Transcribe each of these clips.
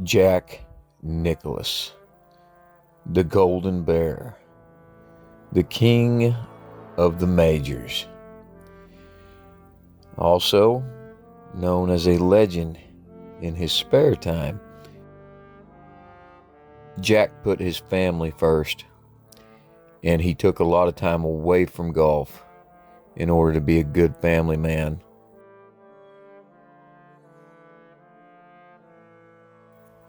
Jack Nicklaus, the Golden Bear, the king of the majors, also known as a legend in his spare time. Jack put his family first, and he took a lot of time away from golf in order to be a good family man.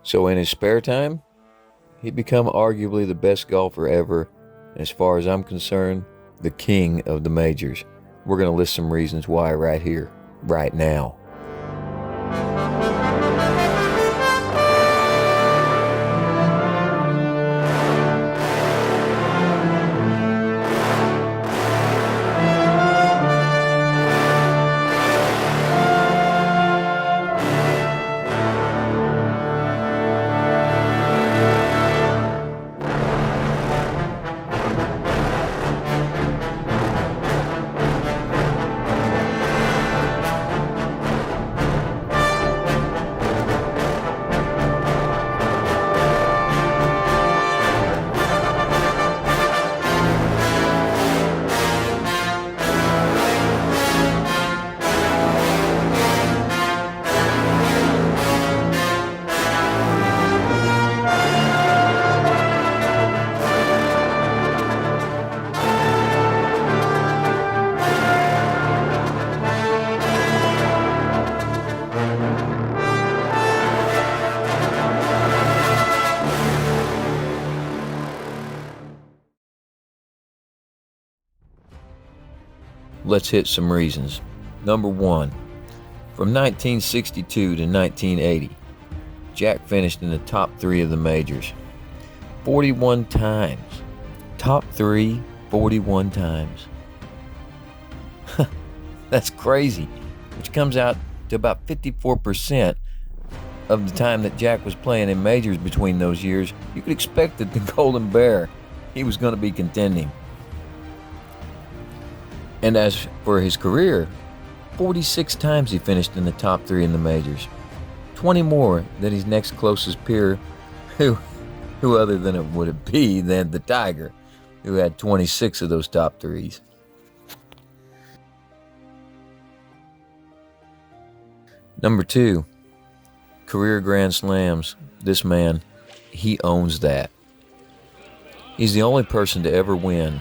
So in his spare time, he'd become arguably the best golfer ever, and as far as I'm concerned, the king of the majors. We're going to list some reasons why right here, right now. Let's hit some reasons. Number one, from 1962 to 1980, Jack finished in the top 3 of the majors 41 times. Top 3, 41 times. That's crazy, which comes out to about 54% of the time that Jack was playing in majors between those years. You could expect that the Golden Bear, he was going to be contending. And as for his career, 46 times he finished in the top 3 in the majors. 20 more than his next closest peer, who other than it would it be than the Tiger, who had 26 of those top 3s. Number 2, career Grand Slams. This man, he owns that. He's the only person to ever win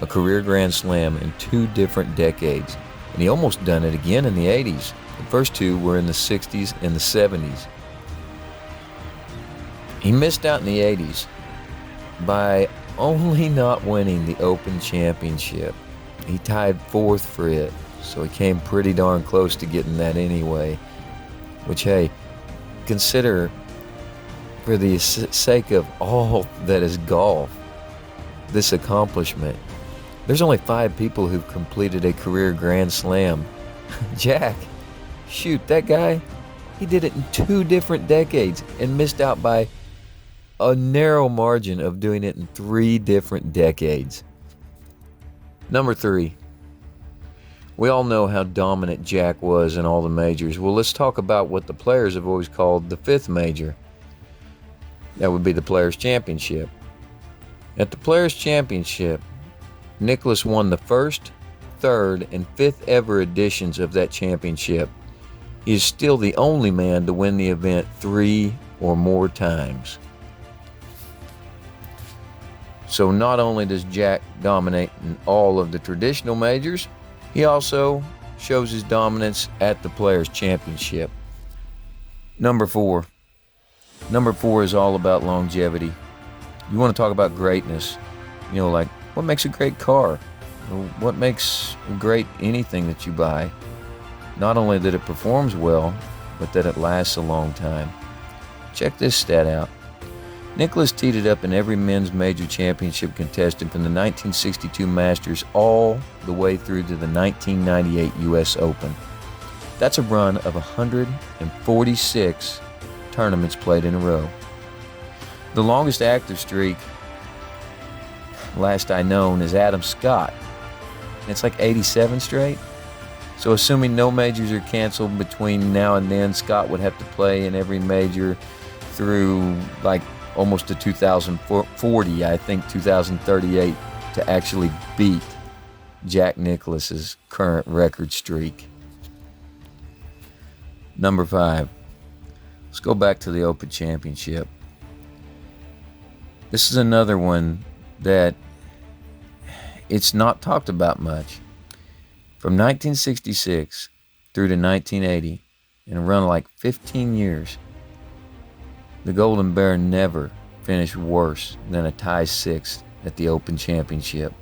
a career Grand Slam in 2 different decades, and he almost done it again in the 80s. The first 2 were in the 60s and the 70s. He missed out in the 80s by only not winning the Open Championship. He tied 4th for it, so he came pretty darn close to getting that anyway, which, hey, consider, for the sake of all that is golf, this accomplishment. There's only 5 people who've completed a career Grand Slam. Jack, shoot, that guy, he did it in 2 different decades and missed out by a narrow margin of doing it in 3 different decades. Number 3, we all know how dominant Jack was in all the majors. Well, let's talk about what the players have always called the 5th major. That would be the Players' Championship. At the Players' Championship, Nicklaus won the 1st, 3rd, and 5th ever editions of that championship. He is still the only man to win the event 3 or more times. So not only does Jack dominate in all of the traditional majors, he also shows his dominance at the Players' Championship. Number 4. Number 4 is all about longevity. You want to talk about greatness, like what makes a great car? What makes a great anything that you buy? Not only that it performs well, but that it lasts a long time. Check this stat out. Nicklaus teed it up in every men's major championship contested from the 1962 Masters all the way through to the 1998 U.S. Open. That's a run of 146 tournaments played in a row. The longest active streak, last I known, is Adam Scott. It's like 87 straight. So assuming no majors are canceled between now and then, Scott would have to play in every major through like almost to 2040, I think 2038, to actually beat Jack Nicklaus's current record streak. Number 5. Let's go back to the Open Championship. This is another one that it's not talked about much. From 1966 through to 1980, in a run of like 15 years, the Golden Bear never finished worse than a tie 6th at the Open Championship.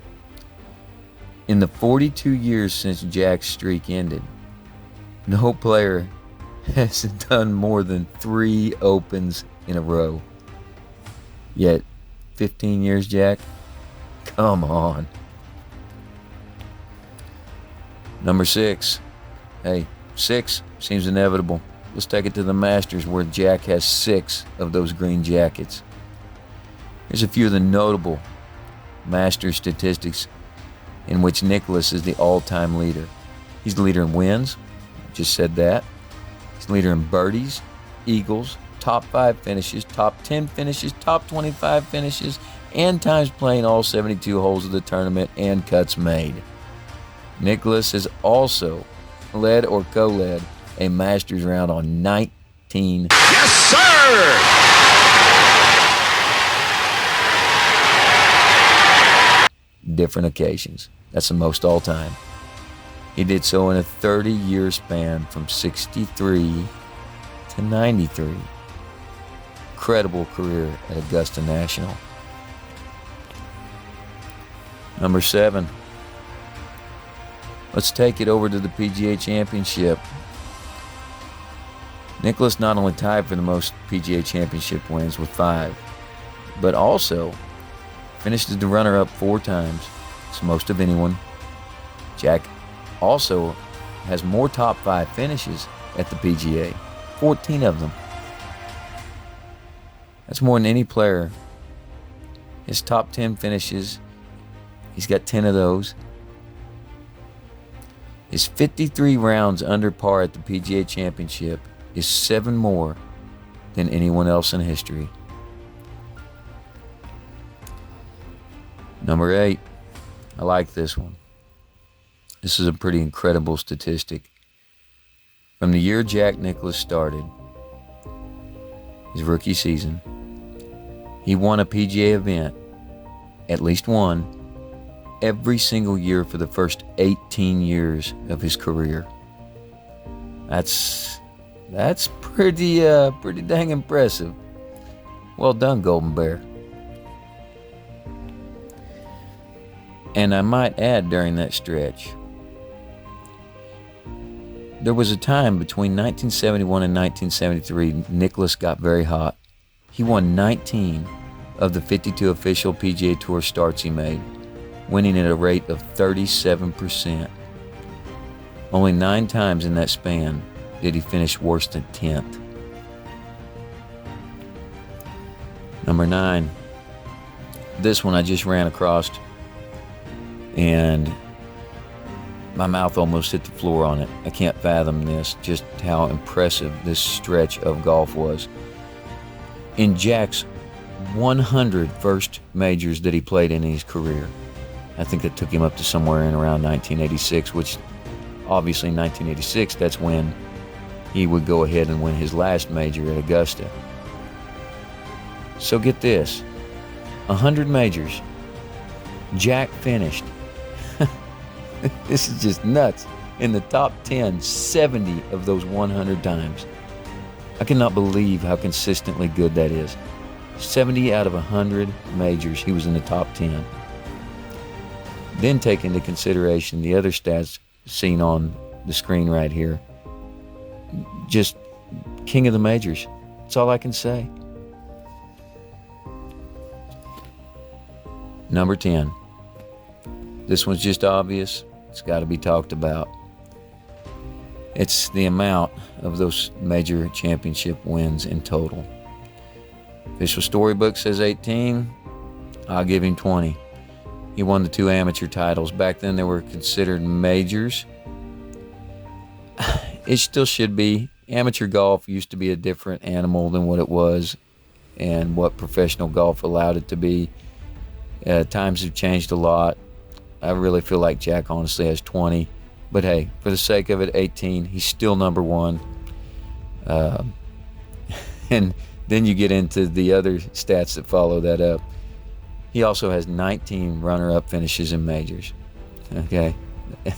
In the 42 years since Jack's streak ended, no player has done more than 3 Opens in a row. Yet, 15 years, Jack? Come on. Number 6. Hey, 6 seems inevitable. Let's take it to the Masters, where Jack has 6 of those green jackets. Here's a few of the notable Masters statistics in which Nicklaus is the all-time leader. He's the leader in wins. Just said that. He's the leader in birdies, eagles, top 5 finishes, top 10 finishes, top 25 finishes, and times playing all 72 holes of the tournament and cuts made. Nicklaus has also led or co-led a Masters round on 19. Yes, sir! Different occasions. That's the most all time. He did so in a 30-year span from 63 to 93. Incredible career at Augusta National. Number 7. Let's take it over to the PGA Championship. Nicklaus not only tied for the most PGA Championship wins with 5, but also finished as the runner-up 4 times. It's the most of anyone. Jack also has more top 5 finishes at the PGA, 14 of them. That's more than any player. His top 10 finishes, he's got 10 of those. His 53 rounds under par at the PGA Championship is 7 more than anyone else in history. Number 8. I like this one. This is a pretty incredible statistic. From the year Jack Nicklaus started, his rookie season, he won a PGA event, at least one, every single year for the first 18 years of his career. That's pretty dang impressive. Well done, Golden Bear. And I might add, during that stretch, there was a time between 1971 and 1973, Nicklaus got very hot. He won 19 of the 52 official PGA Tour starts he made, winning at a rate of 37%. Only 9 times in that span did he finish worse than 10th. Number 9. This one I just ran across, and my mouth almost hit the floor on it. I can't fathom this, just how impressive this stretch of golf was. In Jack's 100 first majors that he played in his career, I think that took him up to somewhere in around 1986, which obviously in 1986, that's when he would go ahead and win his last major at Augusta. So get this, 100 majors, Jack finished, this is just nuts, in the top 10, 70 of those 100 times. I cannot believe how consistently good that is. 70 out of 100 majors, he was in the top 10. Then take into consideration the other stats seen on the screen right here. Just king of the majors. That's all I can say. Number 10. This one's just obvious. It's got to be talked about. It's the amount of those major championship wins in total. Official storybook says 18. I'll give him 20. He won the 2 amateur titles. Back then they were considered majors. It still should be. Amateur golf used to be a different animal than what it was and what professional golf allowed it to be. Times have changed a lot. I really feel like Jack honestly has 20. But hey, for the sake of it, 18, he's still number one. And then you get into the other stats that follow that up. He also has 19 runner-up finishes in majors. Okay,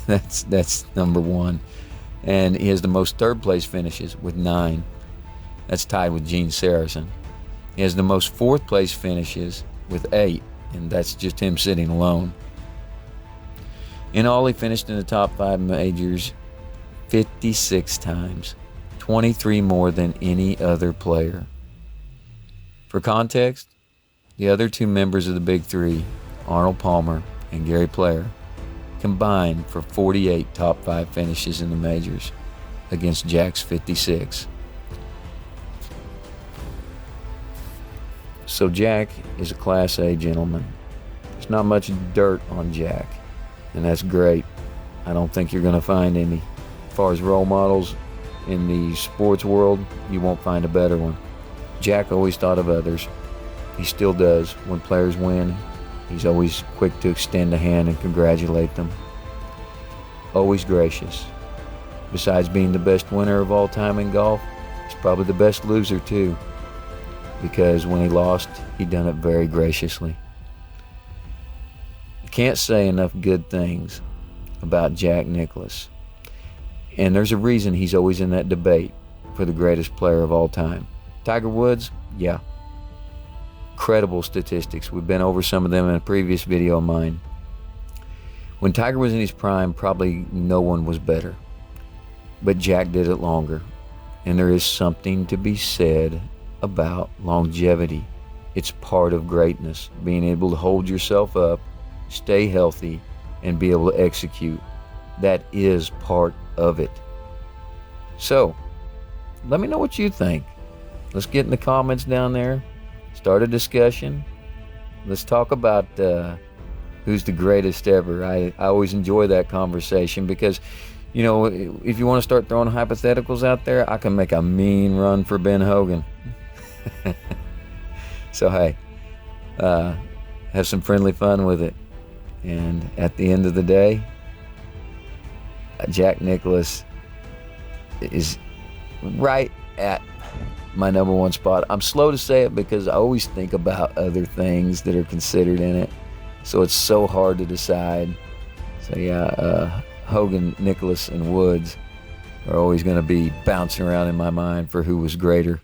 that's number one. And he has the most third-place finishes with 9. That's tied with Gene Sarazen. He has the most fourth-place finishes with 8, and that's just him sitting alone. In all, he finished in the top 5 majors 56 times, 23 more than any other player. For context, the other 2 members of the Big Three, Arnold Palmer and Gary Player, combined for 48 top 5 finishes in the majors against Jack's 56. So Jack is a Class A gentleman. There's not much dirt on Jack, and that's great. I don't think you're going to find any. As far as role models in the sports world, you won't find a better one. Jack always thought of others. He still does. When players win, he's always quick to extend a hand and congratulate them. Always gracious. Besides being the best winner of all time in golf, he's probably the best loser too, because when he lost, he done it very graciously. You can't say enough good things about Jack Nicklaus. And there's a reason he's always in that debate for the greatest player of all time. Tiger Woods, yeah. Credible statistics. We've been over some of them in a previous video of mine. When Tiger was in his prime, probably no one was better. But Jack did it longer. And there is something to be said about longevity. It's part of greatness. Being able to hold yourself up, stay healthy, and be able to execute. That is part of it. So, let me know what you think. Let's get in the comments down there. Start a discussion. Let's talk about who's the greatest ever. I always enjoy that conversation because, you know, if you want to start throwing hypotheticals out there, I can make a mean run for Ben Hogan. So, hey, have some friendly fun with it. And at the end of the day, Jack Nicklaus is right at my number one spot. I'm slow to say it because I always think about other things that are considered in it, so it's so hard to decide. So yeah, Hogan, Nicklaus, and Woods are always going to be bouncing around in my mind for who was greater.